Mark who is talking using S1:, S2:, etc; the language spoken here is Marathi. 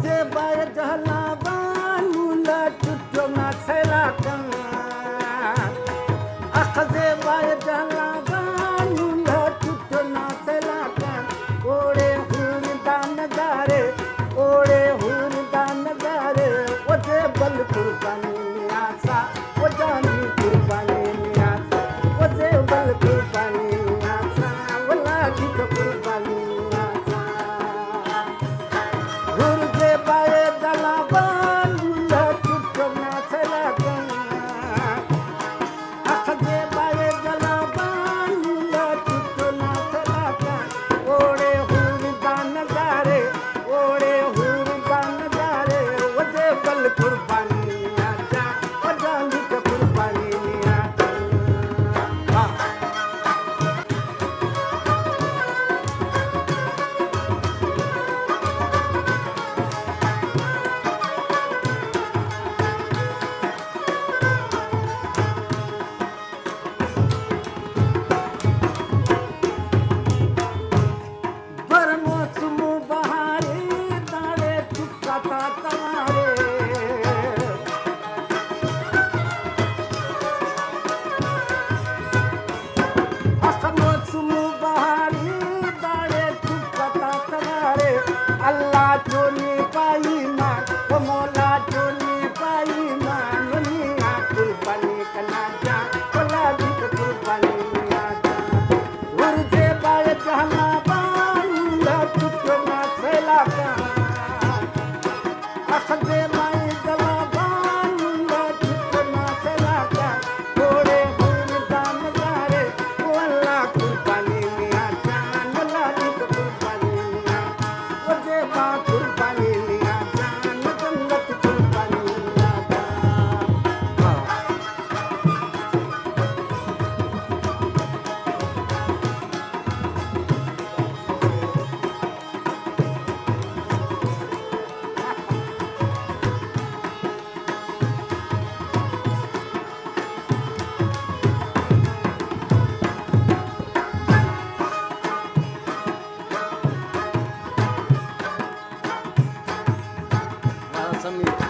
S1: बाय जहलाबान मुला चुट्टो नाचलाकन अखजे बाय जहलाबान मुला चुट्टो नाचलाकन ओडे हुरदान दारे ओजे बल कुर्बानी आसा ओ जानी कुर्बानी आसा ओजे बल कुर्बानी आसा वला की कुर्बानी आसा गुरुजे बाय जलाबान मुला चुट्टो नाचलाकन अखजे बाय जलाबान मुला चुट्टो नाचलाकन ओडे हुरदान दारे ओजे बल कुर्बानी आसा ओ जानी कुर्बानी आसा बरमोसमु बहारे दाड़े चुकाता तवारे अखमोसमु बहारे दाड़े चुकाता तवारे अल्लाह चोनी पाई मान ओ मौला चोनी पाई मान दुनिया कुर्बानी कना जा ओला भी कुर्बानी ना जा गुरुजे बाय जहलाबान मुला चुट्टो नाचलाकन अखजे बाय जहलाबान मुला चुट्टो नाचलाकन ओडे हुरदान दारे ओ अल्लाह कुर्बानी मिया जान वला की कुर्बानी मिया ओजे बा कुर्बानी मिया जान जन्नत कुर्बानी मिया जान समीर